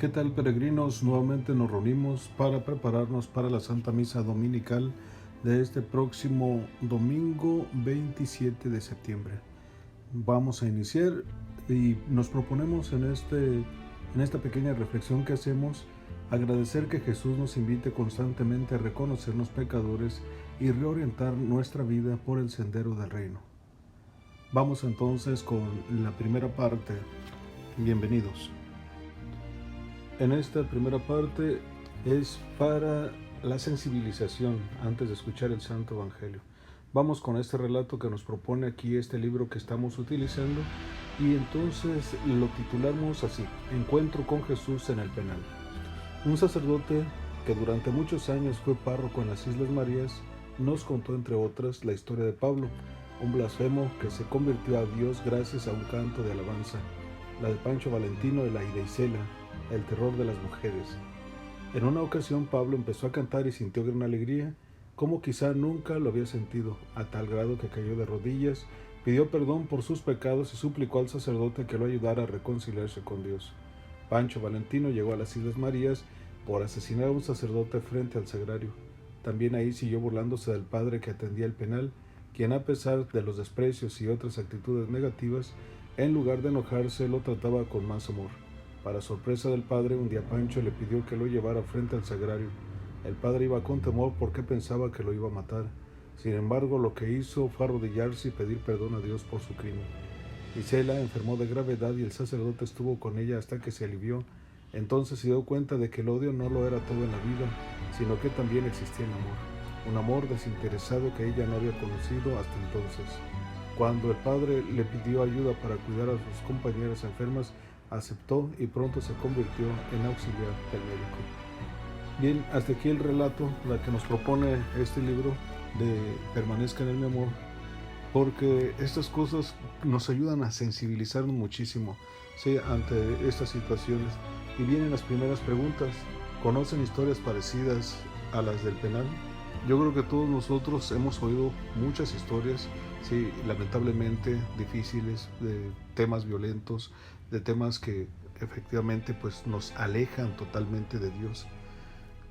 ¿Qué tal, peregrinos? Nuevamente nos reunimos para prepararnos para la Santa Misa Dominical de este próximo domingo 27 de septiembre. Vamos a iniciar y nos proponemos en esta pequeña reflexión que hacemos agradecer que Jesús nos invite constantemente a reconocernos pecadores y reorientar nuestra vida por el sendero del reino. Vamos entonces con la primera parte. Bienvenidos. En esta primera parte es para la sensibilización antes de escuchar el Santo Evangelio. Vamos con este relato que nos propone aquí este libro que estamos utilizando y entonces lo titulamos así: Encuentro con Jesús en el penal. Un sacerdote que durante muchos años fue párroco en las Islas Marías nos contó, entre otras, la historia de Pablo, un blasfemo que se convirtió a Dios gracias a un canto de alabanza, la de Pancho Valentino de la Ida Isela, el terror de las mujeres. En una ocasión Pablo empezó a cantar y sintió gran alegría, como quizá nunca lo había sentido, a tal grado que cayó de rodillas, pidió perdón por sus pecados y suplicó al sacerdote que lo ayudara a reconciliarse con Dios. Pancho Valentino llegó a las Islas Marías por asesinar a un sacerdote frente al sagrario. También ahí siguió burlándose del padre que atendía el penal, quien, a pesar de los desprecios y otras actitudes negativas, en lugar de enojarse, lo trataba con más amor. Para sorpresa del padre, un día Pancho le pidió que lo llevara frente al sagrario. El padre iba con temor porque pensaba que lo iba a matar. Sin embargo, lo que hizo fue arrodillarse y pedir perdón a Dios por su crimen. Isela enfermó de gravedad y el sacerdote estuvo con ella hasta que se alivió. Entonces se dio cuenta de que el odio no lo era todo en la vida, sino que también existía el amor. Un amor desinteresado que ella no había conocido hasta entonces. Cuando el padre le pidió ayuda para cuidar a sus compañeras enfermas, aceptó y pronto se convirtió en auxiliar del médico. Bien, hasta aquí el relato, la que nos propone este libro de Permanezca en mi amor, porque estas cosas nos ayudan a sensibilizarnos muchísimo, ¿sí?, ante estas situaciones. Y vienen las primeras preguntas. ¿Conocen historias parecidas a las del penal? Yo creo que todos nosotros hemos oído muchas historias, sí, lamentablemente difíciles, de temas violentos, de temas que efectivamente pues nos alejan totalmente de Dios.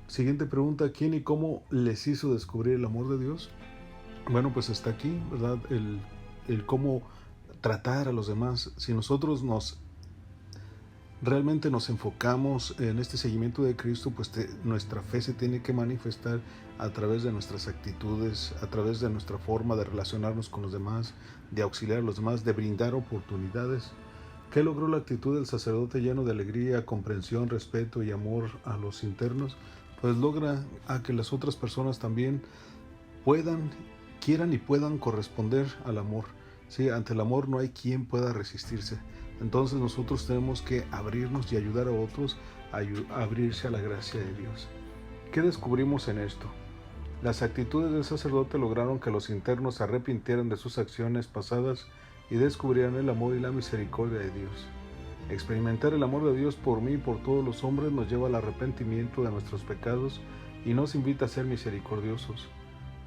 Siguiente pregunta: ¿quién y cómo les hizo descubrir el amor de Dios? Bueno, pues está aquí, ¿verdad? El cómo tratar a los demás. Si nosotros realmente nos enfocamos en este seguimiento de Cristo, pues nuestra fe se tiene que manifestar a través de nuestras actitudes, a través de nuestra forma de relacionarnos con los demás, de auxiliar a los demás, de brindar oportunidades. ¿Qué logró la actitud del sacerdote lleno de alegría, comprensión, respeto y amor a los internos? Pues logra a que las otras personas también quieran y puedan corresponder al amor. Sí, ante el amor no hay quien pueda resistirse. Entonces nosotros tenemos que abrirnos y ayudar a otros a abrirse a la gracia de Dios. ¿Qué descubrimos en esto? Las actitudes del sacerdote lograron que los internos se arrepintieran de sus acciones pasadas y descubrieran el amor y la misericordia de Dios. Experimentar el amor de Dios por mí y por todos los hombres nos lleva al arrepentimiento de nuestros pecados y nos invita a ser misericordiosos.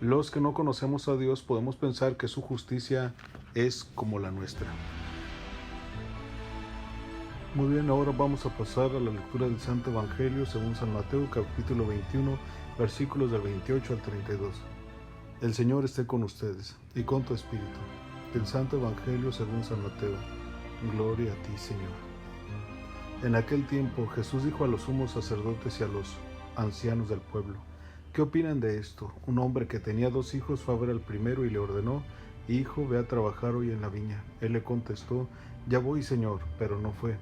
Los que no conocemos a Dios podemos pensar que su justicia es como la nuestra. Muy bien, ahora vamos a pasar a la lectura del Santo Evangelio según San Mateo, capítulo 21, versículos del 28 al 32. El Señor esté con ustedes y con tu espíritu. Del Santo Evangelio según San Mateo. Gloria a ti, Señor. En aquel tiempo Jesús dijo a los sumos sacerdotes y a los ancianos del pueblo: ¿qué opinan de esto? Un hombre que tenía 2 hijos fue a ver al primero y le ordenó: Hijo, ve a trabajar hoy en la viña. Él le contestó: Ya voy, Señor, pero no fue.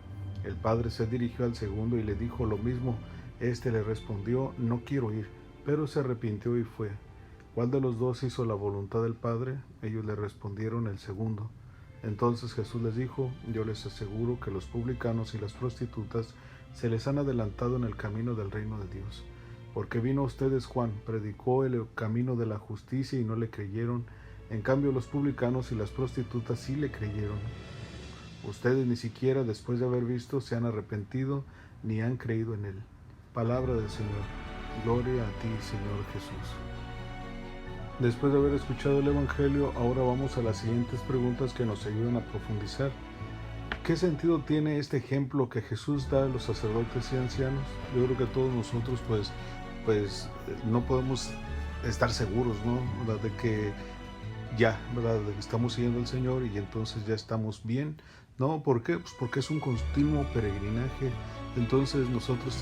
El padre se dirigió al segundo y le dijo lo mismo. Este le respondió: No quiero ir, pero se arrepintió y fue. ¿Cuál de los 2 hizo la voluntad del Padre? Ellos le respondieron: el segundo. Entonces Jesús les dijo: Yo les aseguro que los publicanos y las prostitutas se les han adelantado en el camino del reino de Dios. Porque vino a ustedes Juan, predicó el camino de la justicia y no le creyeron. En cambio los publicanos y las prostitutas sí le creyeron. Ustedes ni siquiera después de haber visto se han arrepentido ni han creído en él. Palabra del Señor. Gloria a ti, Señor Jesús. Después de haber escuchado el Evangelio, ahora vamos a las siguientes preguntas que nos ayudan a profundizar. ¿Qué sentido tiene este ejemplo que Jesús da a los sacerdotes y ancianos? Yo creo que todos nosotros no podemos estar seguros, ¿no? ¿Verdad? De que ya, ¿verdad? De que estamos siguiendo al Señor y entonces ya estamos bien. No, ¿por qué? Pues porque es un continuo peregrinaje. Entonces nosotros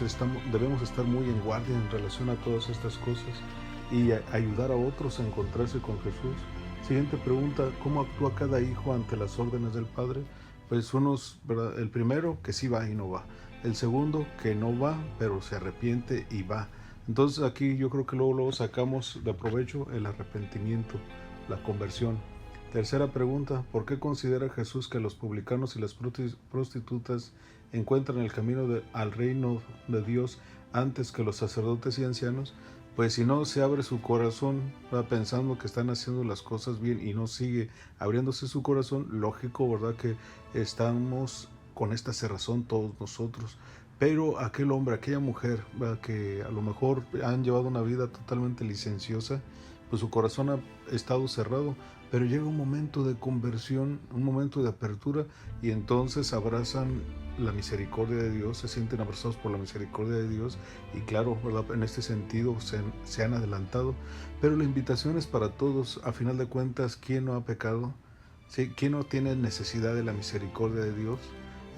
debemos estar muy en guardia en relación a todas estas cosas y ayudar a otros a encontrarse con Jesús. Siguiente pregunta: ¿cómo actúa cada hijo ante las órdenes del Padre? Pues ¿verdad? El primero, que sí va y no va. El segundo, que no va, pero se arrepiente y va. Entonces aquí yo creo que luego sacamos de provecho el arrepentimiento, la conversión. Tercera pregunta: ¿por qué considera Jesús que los publicanos y las prostitutas encuentran el camino al reino de Dios antes que los sacerdotes y ancianos? Pues si no se abre su corazón, va pensando que están haciendo las cosas bien y no sigue abriéndose su corazón, lógico, ¿verdad? Que estamos con esta cerrazón todos nosotros. Pero aquel hombre, aquella mujer, ¿verdad? Que a lo mejor han llevado una vida totalmente licenciosa, pues su corazón ha estado cerrado, pero llega un momento de conversión, un momento de apertura, y entonces abrazan la misericordia de Dios, se sienten abrazados por la misericordia de Dios, y claro, ¿verdad? En este sentido se han adelantado, pero la invitación es para todos. A final de cuentas, ¿quién no ha pecado? ¿Sí? ¿Quién no tiene necesidad de la misericordia de Dios?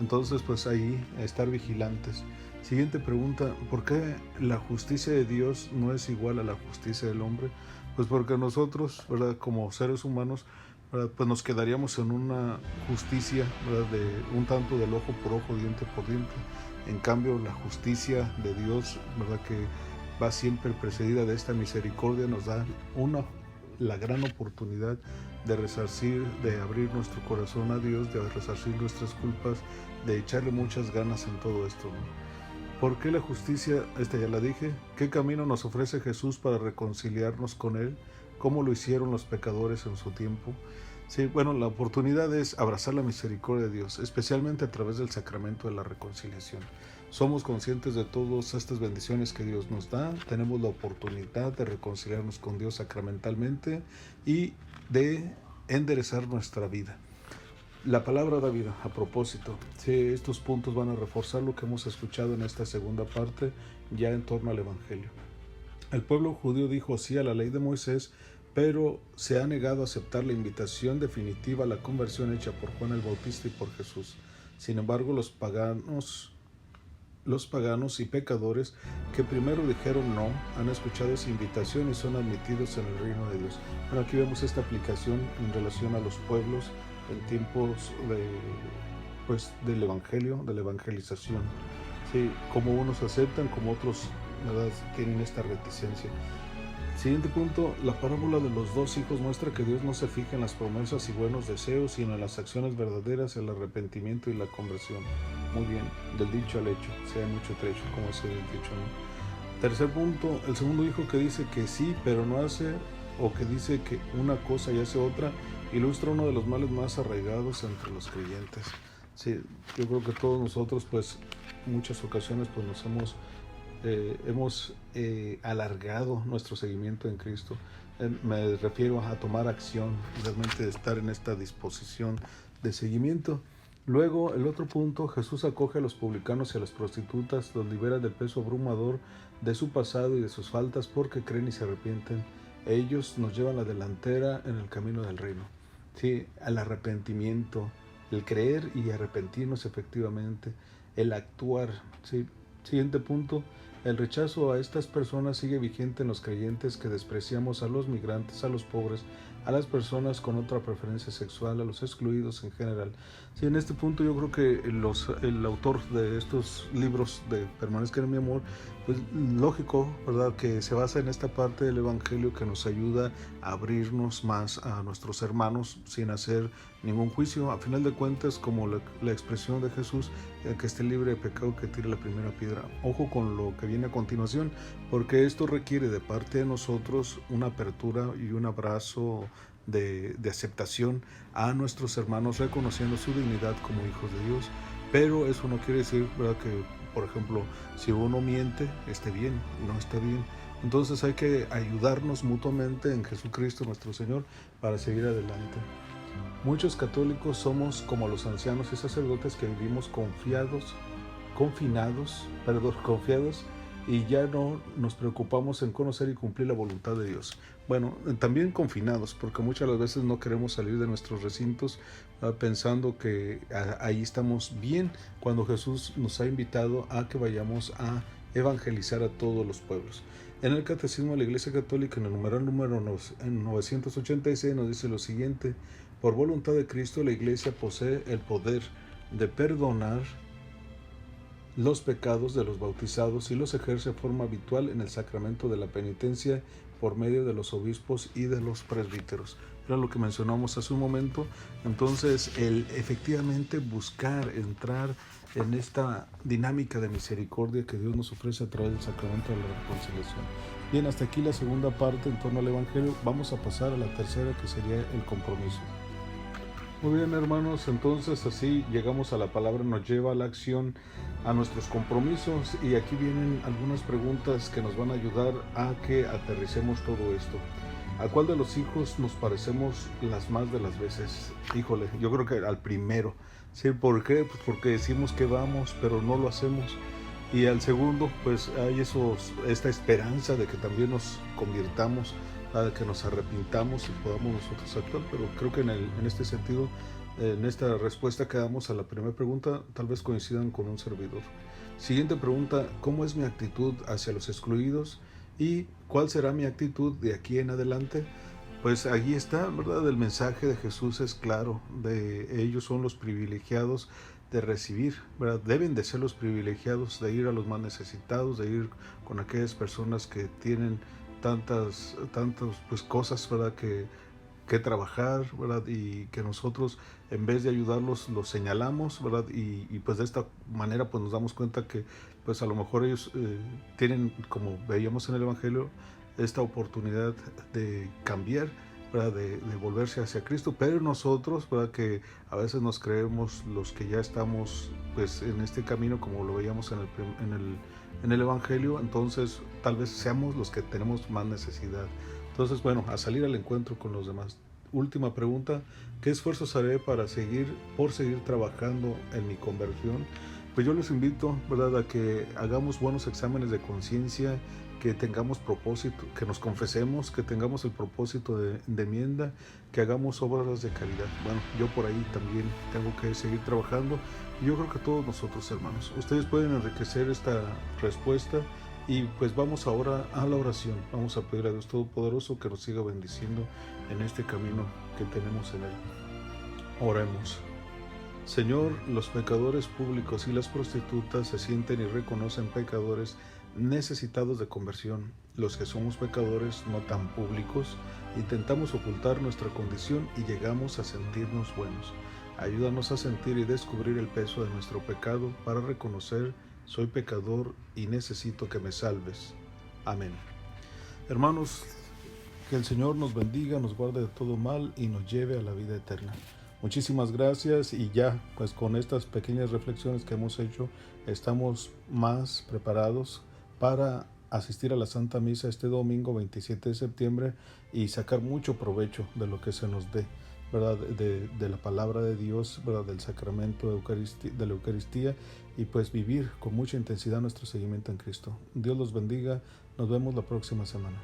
Entonces, pues ahí, estar vigilantes. Siguiente pregunta: ¿por qué la justicia de Dios no es igual a la justicia del hombre? Pues porque nosotros, ¿verdad? Como seres humanos, ¿verdad? Pues nos quedaríamos en una justicia, ¿verdad? De un tanto del ojo por ojo, diente por diente. En cambio, la justicia de Dios, ¿verdad? Que va siempre precedida de esta misericordia, nos da la gran oportunidad de resarcir, de abrir nuestro corazón a Dios, de resarcir nuestras culpas, de echarle muchas ganas en todo esto, ¿no? ¿Por qué la justicia? Esta ya la dije. ¿Qué camino nos ofrece Jesús para reconciliarnos con Él? ¿Cómo lo hicieron los pecadores en su tiempo? Sí, bueno, la oportunidad es abrazar la misericordia de Dios, especialmente a través del sacramento de la reconciliación. Somos conscientes de todas estas bendiciones que Dios nos da, tenemos la oportunidad de reconciliarnos con Dios sacramentalmente y de enderezar nuestra vida. La palabra da vida, a propósito. Sí, estos puntos van a reforzar lo que hemos escuchado en esta segunda parte, ya en torno al Evangelio. El pueblo judío dijo sí a la ley de Moisés, pero se ha negado a aceptar la invitación definitiva a la conversión hecha por Juan el Bautista y por Jesús. Sin embargo, los paganos y pecadores que primero dijeron no, han escuchado esa invitación y son admitidos en el reino de Dios. Bueno, aquí vemos esta aplicación en relación a los pueblos en tiempos del Evangelio, de la evangelización. Sí, como unos aceptan, como otros, ¿verdad?, tienen esta reticencia. Siguiente punto: la parábola de los dos hijos muestra que Dios no se fija en las promesas y buenos deseos, sino en las acciones verdaderas, el arrepentimiento y la conversión. Muy bien, del dicho al hecho, sea mucho trecho, como ese dicho, ¿no? Tercer punto: el segundo hijo que dice que sí, pero no hace, o que dice que una cosa y hace otra, ilustra uno de los males más arraigados entre los creyentes. Sí, yo creo que todos nosotros, pues, muchas ocasiones, pues, nos hemos alargado nuestro seguimiento en Cristo. Me refiero a tomar acción, realmente de estar en esta disposición de seguimiento. Luego, el otro punto: Jesús acoge a los publicanos y a las prostitutas, los libera del peso abrumador de su pasado y de sus faltas porque creen y se arrepienten. Ellos nos llevan la delantera en el camino del reino. Sí, al arrepentimiento, el creer y arrepentirnos efectivamente, el actuar. Sí. Siguiente punto: el rechazo a estas personas sigue vigente en los creyentes que despreciamos a los migrantes, a los pobres, a las personas con otra preferencia sexual, a los excluidos en general. Sí, en este punto yo creo que el autor de estos libros de Permanezcan en mi amor, pues lógico, ¿verdad?, que se basa en esta parte del Evangelio que nos ayuda a abrirnos más a nuestros hermanos sin hacer ningún juicio. A final de cuentas, como la expresión de Jesús: el que esté libre de pecado que tire la primera piedra. Ojo con lo que viene a continuación, porque esto requiere de parte de nosotros una apertura y un abrazo de aceptación a nuestros hermanos, reconociendo su dignidad como hijos de Dios. Pero eso no quiere decir, ¿verdad?, que, por ejemplo, si uno miente, esté bien, no está bien. Entonces hay que ayudarnos mutuamente en Jesucristo nuestro Señor para seguir adelante. Muchos católicos somos como los ancianos y sacerdotes que vivimos confiados y ya no nos preocupamos en conocer y cumplir la voluntad de Dios. Bueno, también confinados, porque muchas de las veces no queremos salir de nuestros recintos pensando que ahí estamos bien, cuando Jesús nos ha invitado a que vayamos a evangelizar a todos los pueblos. En el Catecismo de la Iglesia Católica, en el numeral número 986, nos dice lo siguiente: por voluntad de Cristo, la Iglesia posee el poder de perdonar los pecados de los bautizados y los ejerce de forma habitual en el sacramento de la penitencia por medio de los obispos y de los presbíteros. Era lo que mencionamos hace un momento. Entonces, efectivamente buscar entrar en esta dinámica de misericordia que Dios nos ofrece a través del sacramento de la reconciliación. Bien, hasta aquí la segunda parte en torno al Evangelio. Vamos a pasar a la tercera, que sería el compromiso. Muy bien, hermanos, entonces así llegamos a la palabra, nos lleva a la acción, a nuestros compromisos, y aquí vienen algunas preguntas que nos van a ayudar a que aterricemos todo esto. ¿A cuál de los hijos nos parecemos las más de las veces? Híjole, yo creo que al primero. ¿Sí? ¿Por qué? Pues porque decimos que vamos, pero no lo hacemos. Y al segundo, pues hay esta esperanza de que también nos convirtamos, de que nos arrepintamos y podamos nosotros actuar. Pero creo que en este sentido, en esta respuesta que damos a la primera pregunta, tal vez coincidan con un servidor. Siguiente pregunta: ¿cómo es mi actitud hacia los excluidos? ¿Y cuál será mi actitud de aquí en adelante? Pues allí está, ¿verdad? El mensaje de Jesús es claro: de ellos son los privilegiados de recibir, ¿verdad? Deben de ser los privilegiados de ir a los más necesitados, de ir con aquellas personas que tienen tantas pues cosas, ¿verdad? que trabajar, ¿verdad? Y que nosotros, en vez de ayudarlos, los señalamos, ¿verdad? Y pues de esta manera pues nos damos cuenta que pues a lo mejor ellos tienen, como veíamos en el Evangelio, esta oportunidad de cambiar, ¿verdad? De volverse hacia Cristo, pero nosotros, ¿verdad? Que a veces nos creemos los que ya estamos pues en este camino, como lo veíamos en el Evangelio, entonces tal vez seamos los que tenemos más necesidad. Entonces, bueno, a salir al encuentro con los demás. Última pregunta: ¿qué esfuerzos haré por seguir trabajando en mi conversión? Pues yo les invito, ¿verdad?, a que hagamos buenos exámenes de conciencia, que tengamos propósito, que nos confesemos, que tengamos el propósito de enmienda, que hagamos obras de caridad. Bueno, yo por ahí también tengo que seguir trabajando, y yo creo que todos nosotros, hermanos, ustedes pueden enriquecer esta respuesta. Y pues vamos ahora a la oración. Vamos a pedir a Dios Todopoderoso que nos siga bendiciendo en este camino que tenemos en Él. Oremos. Señor, los pecadores públicos y las prostitutas se sienten y reconocen pecadores necesitados de conversión. Los que somos pecadores no tan públicos intentamos ocultar nuestra condición y llegamos a sentirnos buenos. Ayúdanos a sentir y descubrir el peso de nuestro pecado para reconocer: soy pecador y necesito que me salves. Amén. Hermanos, que el Señor nos bendiga, nos guarde de todo mal y nos lleve a la vida eterna. Muchísimas gracias, y ya pues con estas pequeñas reflexiones que hemos hecho, estamos más preparados para asistir a la Santa Misa este domingo 27 de septiembre y sacar mucho provecho de lo que se nos dé, ¿verdad? De la palabra de Dios, ¿verdad? Del sacramento de la Eucaristía, y pues vivir con mucha intensidad nuestro seguimiento en Cristo. Dios los bendiga. Nos vemos la próxima semana.